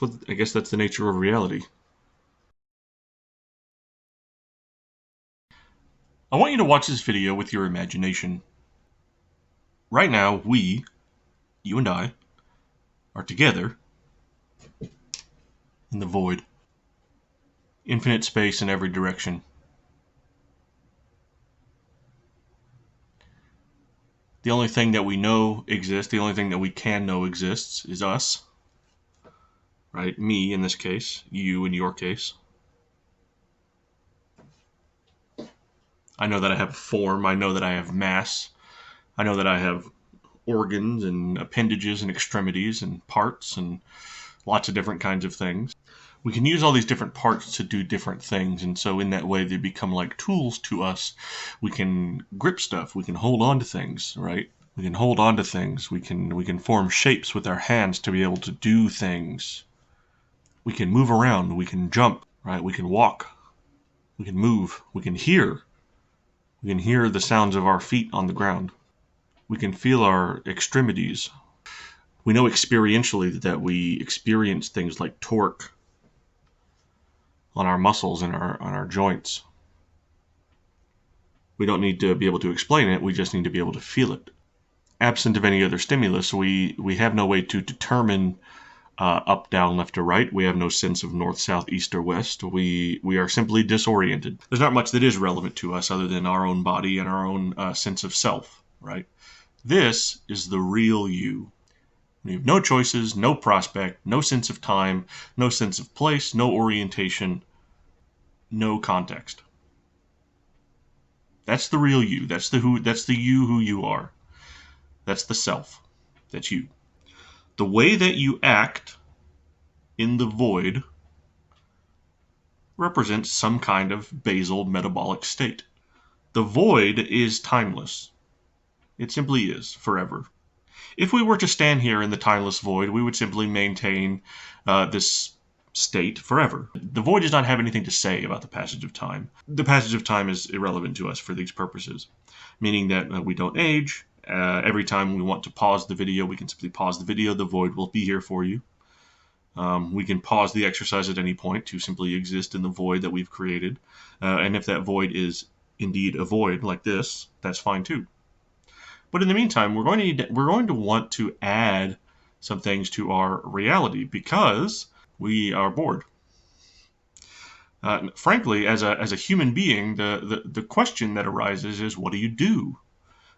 I guess that's the nature of reality. I want you to watch this video with your imagination. Right now, you and I, are together in the void. Infinite space in every direction. The only thing that we know exists, the only thing that we can know exists is us. Right? Me in this case, you in your case. I know that I have form, I know that I have mass, I know that I have organs and appendages and extremities and parts and lots of different kinds of things. We can use all these different parts to do different things, and so in that way they become like tools to us. We can grip stuff, we can hold on to things, right? We can hold on to things, we can form shapes with our hands to be able to do things. We can move around, we can jump, right? We can walk, we can move, we can hear. We can hear the sounds of our feet on the ground. We can feel our extremities. We know experientially that we experience things like torque on our muscles and on our joints. We don't need to be able to explain it, we just need to be able to feel it. Absent of any other stimulus, we have no way to determine up, down, left, or right. We have no sense of north, south, east, or west. We are simply disoriented. There's not much that is relevant to us other than our own body and our own sense of self, right? This is the real you. We have no choices, no prospect, no sense of time, no sense of place, no orientation, no context. That's the real you. That's the you who you are. That's the self. That's you. The way that you act in the void represents some kind of basal metabolic state. The void is timeless. It simply is, forever. If we were to stand here in the timeless void, we would simply maintain this state forever. The void does not have anything to say about the passage of time. The passage of time is irrelevant to us for these purposes, meaning that we don't age. Every time we want to pause the video, we can simply pause the video. The void will be here for you. We can pause the exercise at any point to simply exist in the void that we've created. And if that void is indeed a void like this, that's fine too. But in the meantime, we're going to want to add some things to our reality because we are bored. Frankly, as a human being, the question that arises is, what do you do?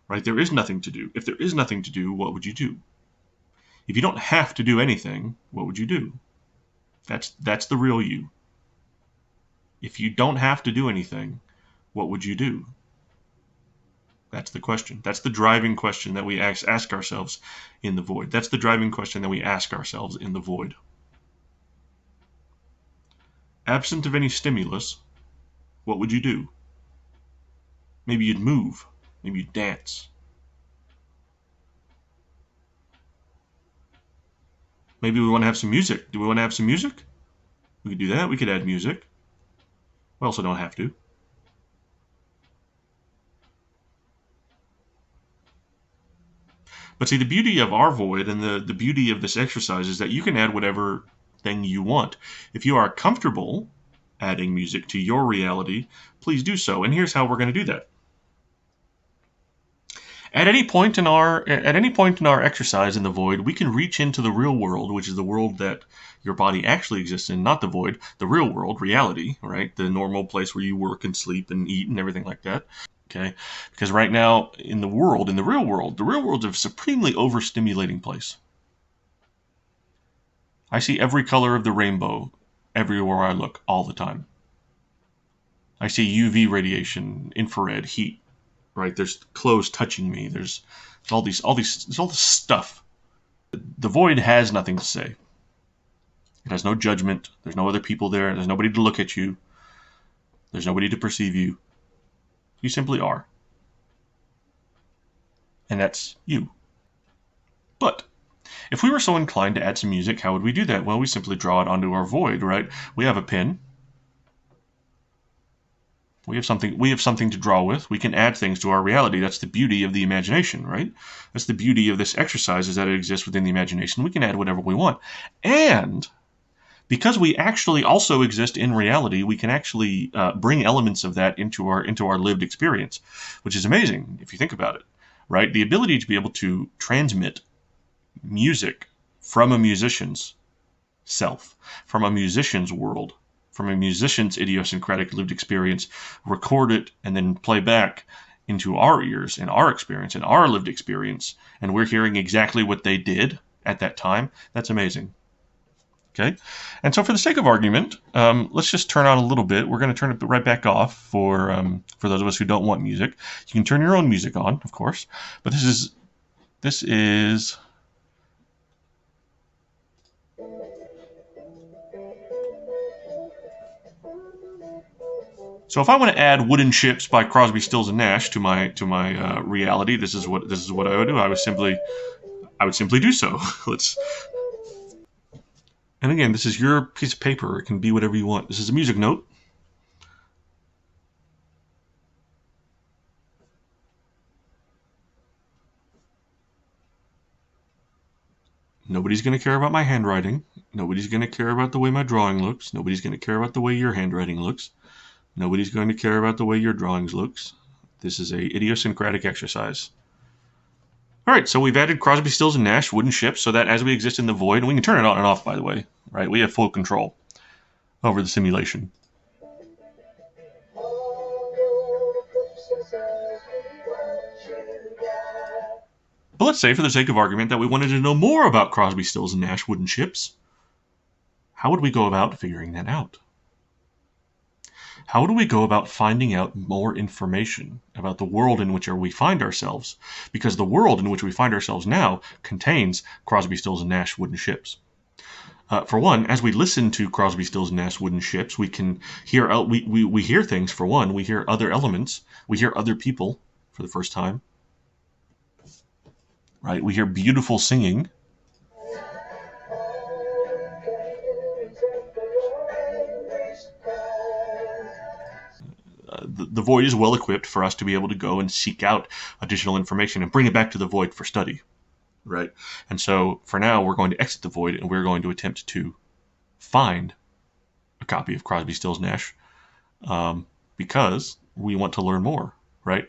Right? There is nothing to do. If there is nothing to do, what would you do? If you don't have to do anything, what would you do? That's the real you. If you don't have to do anything, what would you do? That's the question. That's the driving question that we ask ourselves in the void. That's the driving question that we ask ourselves in the void. Absent of any stimulus, what would you do? Maybe you'd move. Maybe you'd dance. Maybe we want to have some music. Do we want to have some music? We could do that. We could add music. We also don't have to. But see, the beauty of our void and the beauty of this exercise is that you can add whatever thing you want. If you are comfortable adding music to your reality, please do so. And here's how we're going to do that. At any point in our exercise in the void, we can reach into the real world, which is the world that your body actually exists in, not the void, the real world, reality, right? The normal place where you work and sleep and eat and everything like that. Okay? Because right now in the real world's a supremely overstimulating place. I see every color of the rainbow everywhere I look all the time. I see UV radiation, infrared, heat. Right, there's clothes touching me. There's all this stuff. The void has nothing to say. It has no judgment. There's no other people there. There's nobody to look at you. There's nobody to perceive you. You simply are. And that's you. But if we were so inclined to add some music, how would we do that? Well, we simply draw it onto our void, right? We have a pen. We have something to draw with. We can add things to our reality. That's the beauty of the imagination, right? That's the beauty of this exercise, is that it exists within the imagination. We can add whatever we want. And because we actually also exist in reality, we can actually bring elements of that into our lived experience, which is amazing if you think about it, right? The ability to be able to transmit music from a musician's self, from a musician's world, from a musician's idiosyncratic lived experience, record it, and then play back into our ears and our experience and our lived experience, and we're hearing exactly what they did at that time. That's amazing. Okay, and so for the sake of argument, let's just turn on a little bit. We're going to turn it right back off for those of us who don't want music. You can turn your own music on, of course, but this is. So if I want to add "Wooden Ships" by Crosby, Stills and Nash to my reality, this is what I would do. I would simply do so. Let's. And again, this is your piece of paper. It can be whatever you want. This is a music note. Nobody's going to care about my handwriting. Nobody's going to care about the way my drawing looks. Nobody's going to care about the way your handwriting looks. Nobody's going to care about the way your drawings looks. This is a idiosyncratic exercise. All right, so we've added Crosby, Stills, and Nash, Wooden Ships, so that as we exist in the void, and we can turn it on and off, by the way, right? We have full control over the simulation. But let's say, for the sake of argument, that we wanted to know more about Crosby, Stills, and Nash, Wooden Ships. How would we go about figuring that out? How do we go about finding out more information about the world in which we find ourselves? Because the world in which we find ourselves now contains Crosby, Stills, and Nash Wooden Ships. For one, as we listen to Crosby, Stills, and Nash Wooden Ships, we can hear we hear things. For one, we hear other elements. We hear other people for the first time. Right? We hear beautiful singing. The void is well equipped for us to be able to go and seek out additional information and bring it back to the void for study, right? And so for now, we're going to exit the void and we're going to attempt to find a copy of Crosby, Stills, Nash because we want to learn more, right?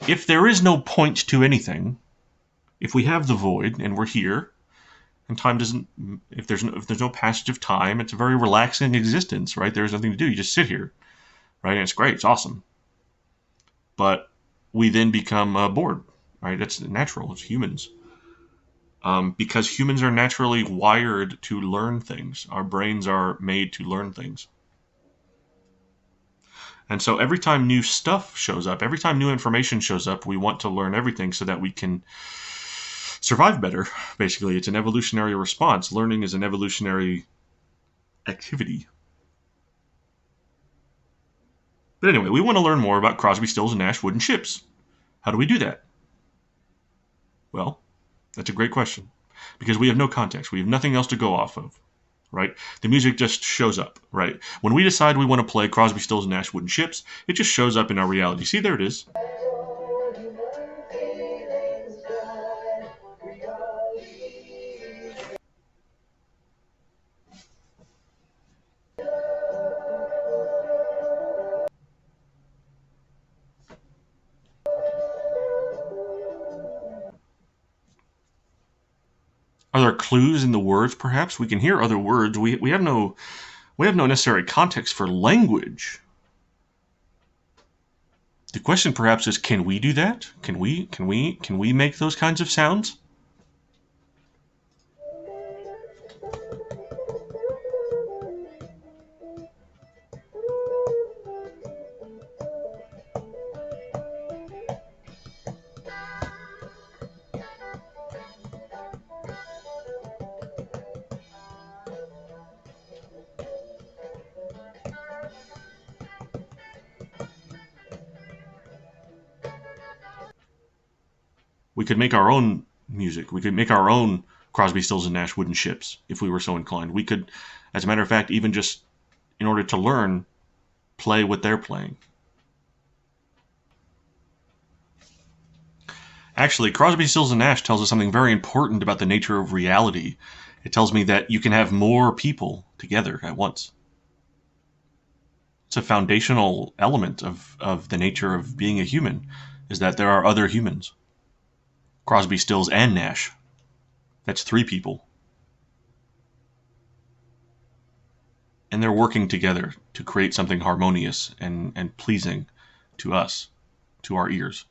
If there is no point to anything, if we have the void and we're here, and time doesn't, if there's no passage of time, it's a very relaxing existence, right? There's nothing to do. You just sit here. Right, and it's great, it's awesome. But we then become bored, right? That's natural, it's humans. Because humans are naturally wired to learn things. Our brains are made to learn things. And so every time new stuff shows up, every time new information shows up, we want to learn everything so that we can survive better, basically. It's an evolutionary response. Learning is an evolutionary activity. But anyway, we want to learn more about Crosby, Stills, and Nash Wooden Ships. How do we do that? Well, that's a great question. Because we have no context. We have nothing else to go off of. Right? The music just shows up. Right? When we decide we want to play Crosby, Stills, and Nash Wooden Ships, it just shows up in our reality. See, there it is. Are there clues in the words, perhaps? We can hear other words. We have no necessary context for language. The question perhaps is, can we do that? Can we make those kinds of sounds? We could make our own music. We could make our own Crosby, Stills, and Nash Wooden Ships if we were so inclined. We could, as a matter of fact, even just in order to learn, play what they're playing. Actually, Crosby, Stills, and Nash tells us something very important about the nature of reality It tells me that you can have more people together at once. It's a foundational element of the nature of being a human, is that there are other humans. Crosby, Stills, and Nash. That's 3 people. And they're working together to create something harmonious and pleasing to us, to our ears.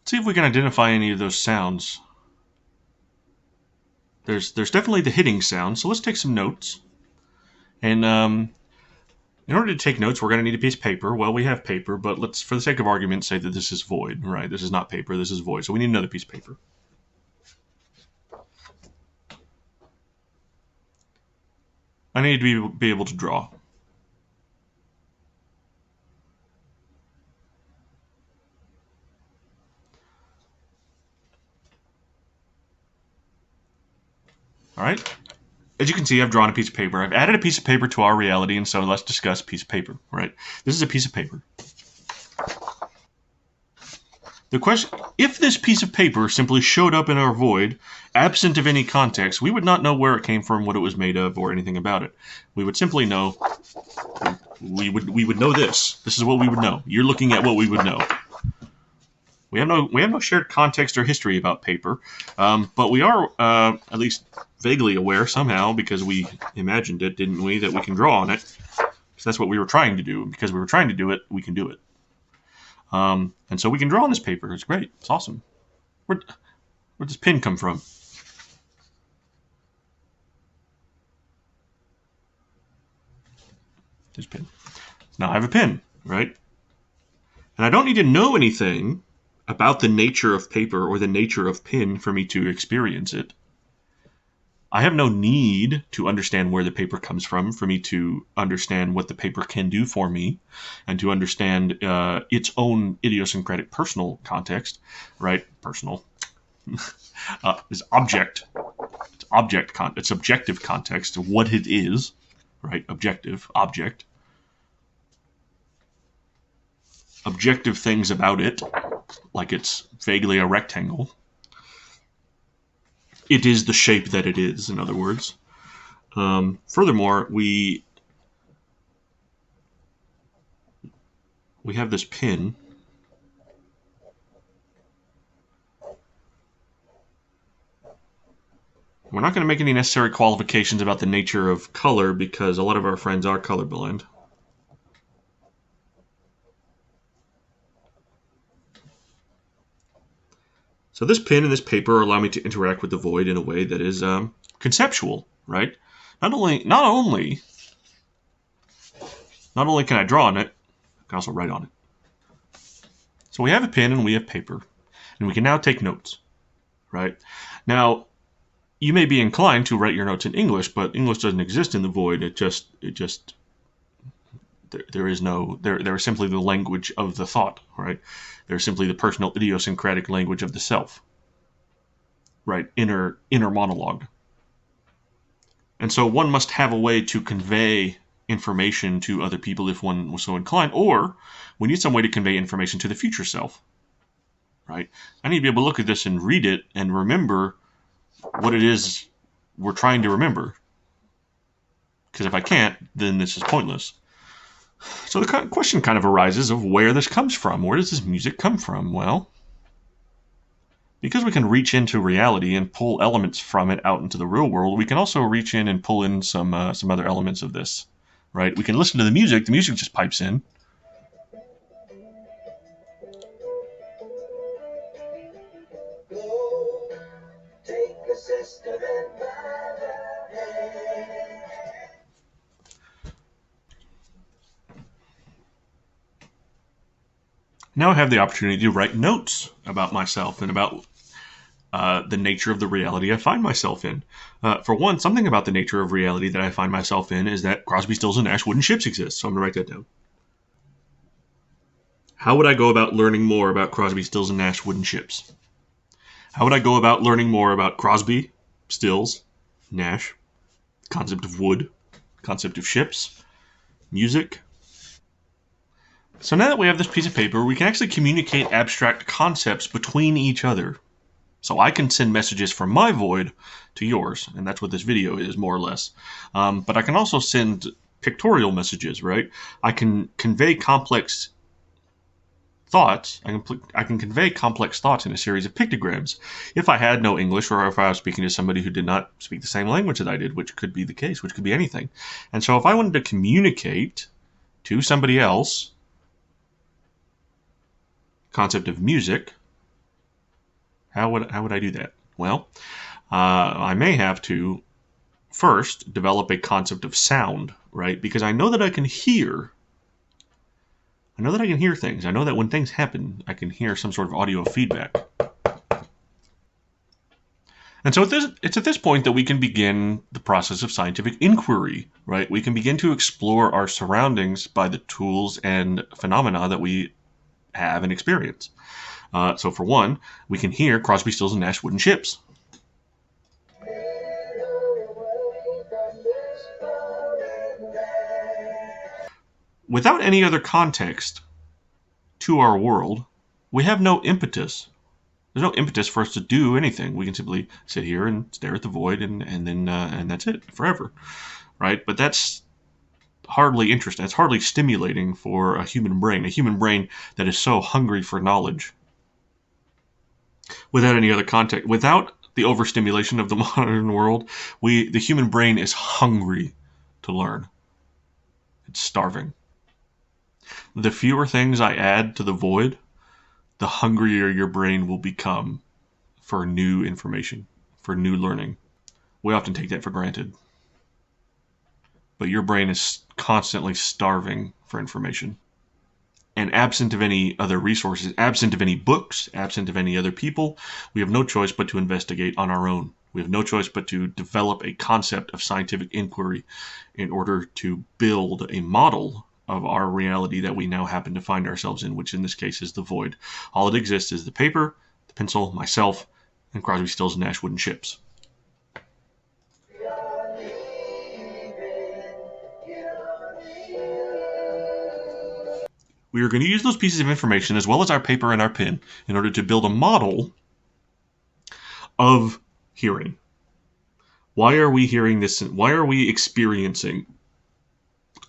Let's see if we can identify any of those sounds. There's definitely the hitting sound, so let's take some notes. And in order to take notes, we're going to need a piece of paper. Well, we have paper, but let's, for the sake of argument, say that this is void, right? This is not paper, this is void. So we need another piece of paper. I need to be able to draw. All right. As you can see, I've drawn a piece of paper. I've added a piece of paper to our reality, and so let's discuss piece of paper, right? This is a piece of paper. The question, if this piece of paper simply showed up in our void, absent of any context, we would not know where it came from, what it was made of, or anything about it. We would simply know, we would know this. This is what we would know. You're looking at what we would know. We have no shared context or history about paper, but we are at least vaguely aware somehow, because we imagined it, didn't we, that we can draw on it. Because that's what we were trying to do. Because we were trying to do it, we can do it. And so we can draw on this paper. It's great. It's awesome. Where'd this pen come from? This pen. Now I have a pen, right? And I don't need to know anything about the nature of paper or the nature of pen for me to experience it. I have no need to understand where the paper comes from for me to understand what the paper can do for me and to understand its own idiosyncratic personal context, right? Personal. Is object. It's objective context of what it is, right? Objective, object. Objective things about it, like it's vaguely a rectangle. It is the shape that it is, in other words. Furthermore, we have this pin. We're not going to make any necessary qualifications about the nature of color because a lot of our friends are colorblind. So this pen and this paper allow me to interact with the void in a way that is conceptual, right? Not only can I draw on it, I can also write on it. So we have a pen and we have paper, and we can now take notes, right? Now, you may be inclined to write your notes in English, but English doesn't exist in the void. There is simply the language of the thought, right? There's simply the personal idiosyncratic language of the self, right? Inner monologue. And so one must have a way to convey information to other people if one was so inclined, or we need some way to convey information to the future self, right? I need to be able to look at this and read it and remember what it is we're trying to remember. Because if I can't, then this is pointless. So the question kind of arises of where this comes from. Where does this music come from? Well, because we can reach into reality and pull elements from it out into the real world, we can also reach in and pull in some other elements of this, right? We can listen to the music just pipes in. Now I have the opportunity to write notes about myself and about the nature of the reality I find myself in. For one, something about the nature of reality that I find myself in is that Crosby, Stills, and Nash wooden ships exist. So I'm going to write that down. How would I go about learning more about Crosby, Stills, and Nash wooden ships? How would I go about learning more about Crosby, Stills, Nash, concept of wood, concept of ships, music? So now that we have this piece of paper, we can actually communicate abstract concepts between each other. So I can send messages from my void to yours, and that's what this video is, more or less. But I can also send pictorial messages, right? I can convey complex thoughts. I can convey complex thoughts in a series of pictograms. If I had no English, or if I was speaking to somebody who did not speak the same language that I did, which could be the case, which could be anything. And so if I wanted to communicate to somebody else concept of music, how would I do that? Well, I may have to first develop a concept of sound, right? Because I know that I can hear. I know that I can hear things. I know that when things happen, I can hear some sort of audio feedback. And so it's at this point that we can begin the process of scientific inquiry, right? We can begin to explore our surroundings by the tools and phenomena that we have and experience. So for one, we can hear Crosby, Stills, and Nash wooden ships. Without any other context to our world, we have no impetus. There's no impetus for us to do anything. We can simply sit here and stare at the void, and then and that's it forever, right? But that's hardly interesting. It's hardly stimulating for a human brain that is so hungry for knowledge. Without any other context, without the overstimulation of the modern world, the human brain is hungry to learn. It's starving. The fewer things I add to the void, the hungrier your brain will become for new information, for new learning. We often take that for granted. But your brain is constantly starving for information. And absent of any other resources, absent of any books, absent of any other people, we have no choice but to investigate on our own. We have no choice but to develop a concept of scientific inquiry in order to build a model of our reality that we now happen to find ourselves in, which in this case is the void. All that exists is the paper, the pencil, myself, and Crosby, Stills, and Nash wooden ships. We are going to use those pieces of information as well as our paper and our pen in order to build a model of hearing. Why are we hearing this? Why are we experiencing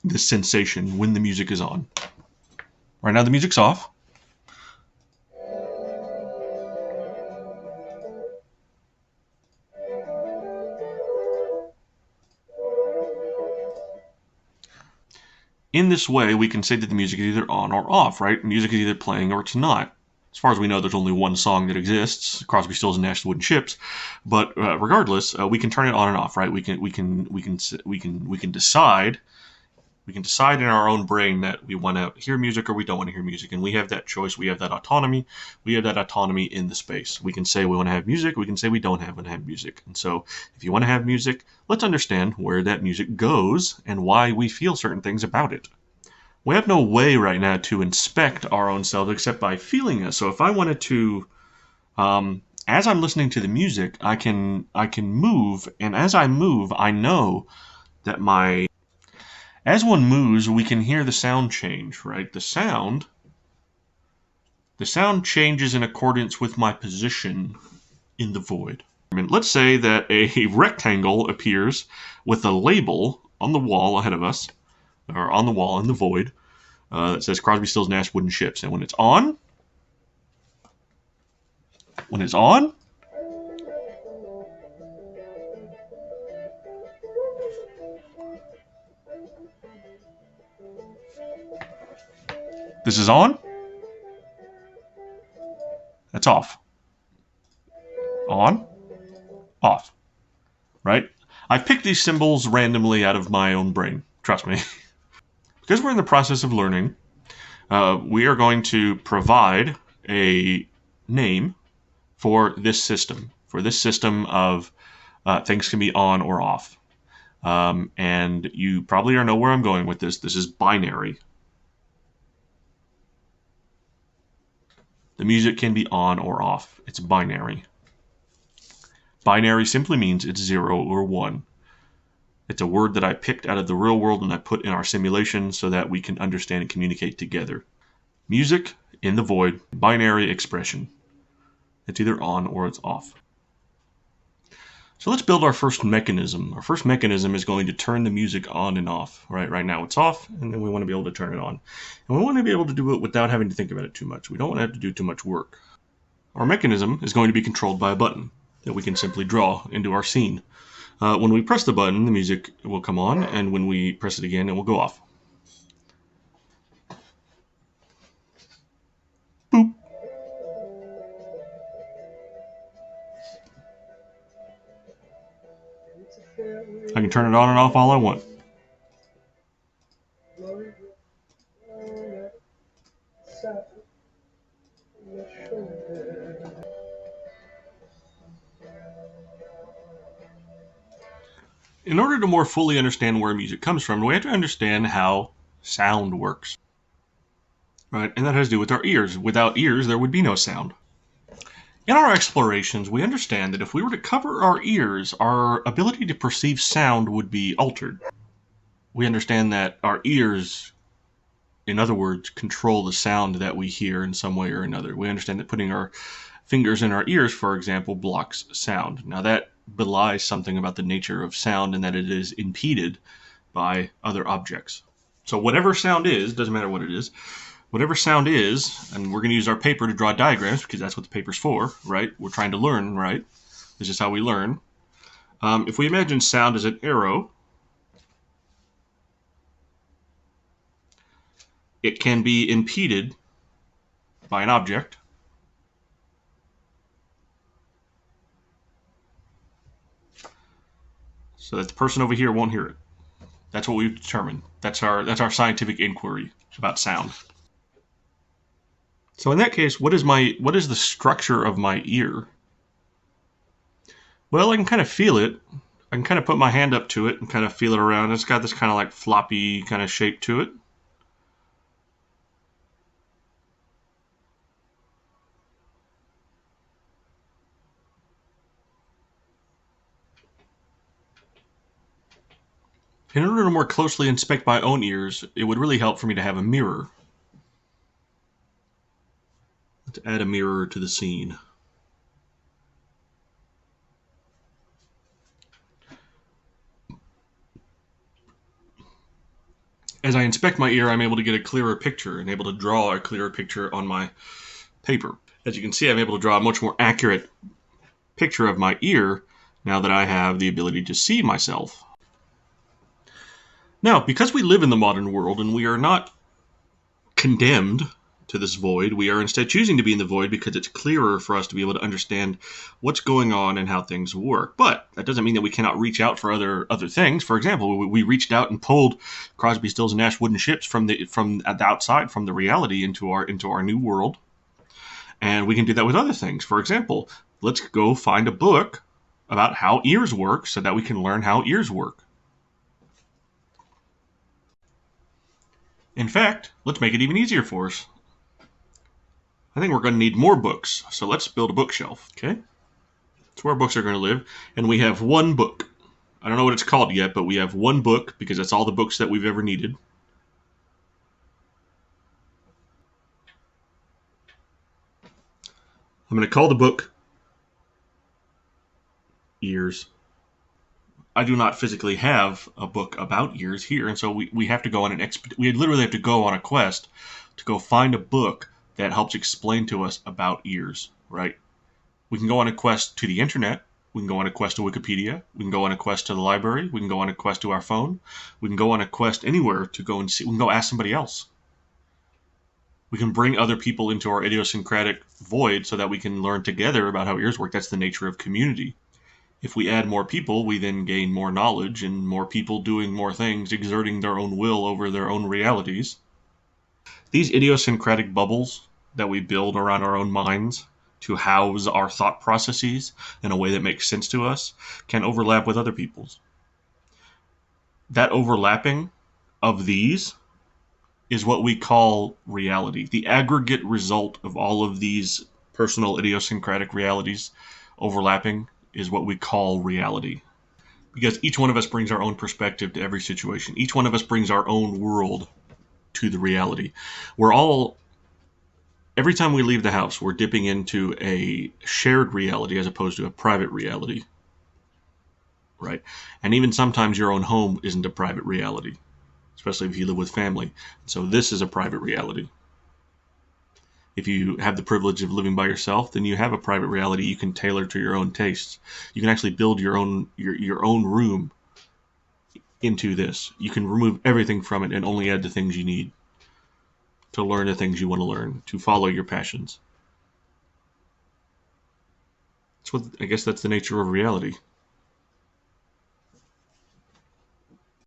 this sensation when the music is on? Right now the music's off. In this way, we can say that the music is either on or off, right? Music is either playing or it's not. As far as we know, there's only one song that exists, Crosby, Stills, and Nash wooden ships. But regardless, we can turn it on and off, right? We can decide. We can decide in our own brain that we want to hear music or we don't want to hear music, and we have that choice. We have that autonomy. We have that autonomy in the space. We can say we want to have music. We can say we don't want to have music. And so, if you want to have music, let's understand where that music goes and why we feel certain things about it. We have no way right now to inspect our own selves except by feeling it. So if I wanted to, as I'm listening to the music, I can move, and as I move, I know that as one moves, we can hear the sound change, right? The sound changes in accordance with my position in the void. Let's say that a rectangle appears with a label on the wall ahead of us, or on the wall in the void, that says Crosby, Stills, Nash wooden ships. And when it's on, this is on, that's off. On, off, right? I've picked these symbols randomly out of my own brain, trust me. Because we're in the process of learning, we are going to provide a name for this system of things can be on or off. And you probably know where I'm going with this. This is binary. The music can be on or off. It's binary. Binary simply means it's 0 or 1. It's a word that I picked out of the real world and I put in our simulation so that we can understand and communicate together. Music in the void, binary expression. It's either on or it's off. So let's build our first mechanism. Our first mechanism is going to turn the music on and off. Right now it's off, and then we want to be able to turn it on. And we want to be able to do it without having to think about it too much. We don't want to have to do too much work. Our mechanism is going to be controlled by a button that we can simply draw into our scene. When we press the button, the music will come on, and when we press it again, it will go off. Boop. I can turn it on and off all I want. In order to more fully understand where music comes from, we have to understand how sound works. Right? And that has to do with our ears. Without ears, there would be no sound. In our explorations, we understand that if we were to cover our ears, our ability to perceive sound would be altered. We understand that our ears, in other words, control the sound that we hear in some way or another. We understand that putting our fingers in our ears, for example, blocks sound. Now that belies something about the nature of sound and that it is impeded by other objects. So whatever sound is, doesn't matter what it is, whatever sound is, and we're going to use our paper to draw diagrams because that's what the paper's for, right? We're trying to learn, right? This is how we learn. If we imagine sound as an arrow, it can be impeded by an object. So that the person over here won't hear it. That's what we've determined. That's our scientific inquiry about sound. So in that case, what is the structure of my ear? Well, I can kind of feel it. I can kind of put my hand up to it and kind of feel it around. It's got this kind of like floppy kind of shape to it. In order to more closely inspect my own ears, it would really help for me to have a mirror. Let's add a mirror to the scene. As I inspect my ear, I'm able to get a clearer picture and able to draw a clearer picture on my paper. As you can see, I'm able to draw a much more accurate picture of my ear now that I have the ability to see myself. Now, because we live in the modern world and we are not condemned to this void, we are instead choosing to be in the void because it's clearer for us to be able to understand what's going on and how things work. But that doesn't mean that we cannot reach out for other things. For example, we reached out and pulled Crosby, Stills, and Nash wooden ships from the outside, from the reality into our new world. And we can do that with other things. For example, let's go find a book about how ears work so that we can learn how ears work. In fact, let's make it even easier for us. I think we're going to need more books, so let's build a bookshelf, okay? That's where our books are going to live, and we have one book. I don't know what it's called yet, but we have one book because that's all the books that we've ever needed. I'm going to call the book Ears. I do not physically have a book about ears here, and so we have to go on we literally have to go on a quest to go find a book that helps explain to us about ears, right? We can go on a quest to the internet. We can go on a quest to Wikipedia. We can go on a quest to the library. We can go on a quest to our phone. We can go on a quest anywhere to go and see. We can go ask somebody else. We can bring other people into our idiosyncratic void so that we can learn together about how ears work. That's the nature of community. If we add more people, we then gain more knowledge and more people doing more things, exerting their own will over their own realities. These idiosyncratic bubbles that we build around our own minds to house our thought processes in a way that makes sense to us can overlap with other people's. That overlapping of these is what we call reality. The aggregate result of all of these personal idiosyncratic realities overlapping is what we call reality. Because each one of us brings our own perspective to every situation. Each one of us brings our own world to the reality. We're all, every time we leave the house, we're dipping into a shared reality as opposed to a private reality, right? And even sometimes your own home isn't a private reality, especially if you live with family. So this is a private reality. If you have the privilege of living by yourself, then you have a private reality you can tailor to your own tastes. You can actually build your own room into this. You can remove everything from it and only add the things you need to learn the things you want to learn, to follow your passions. I guess that's the nature of reality.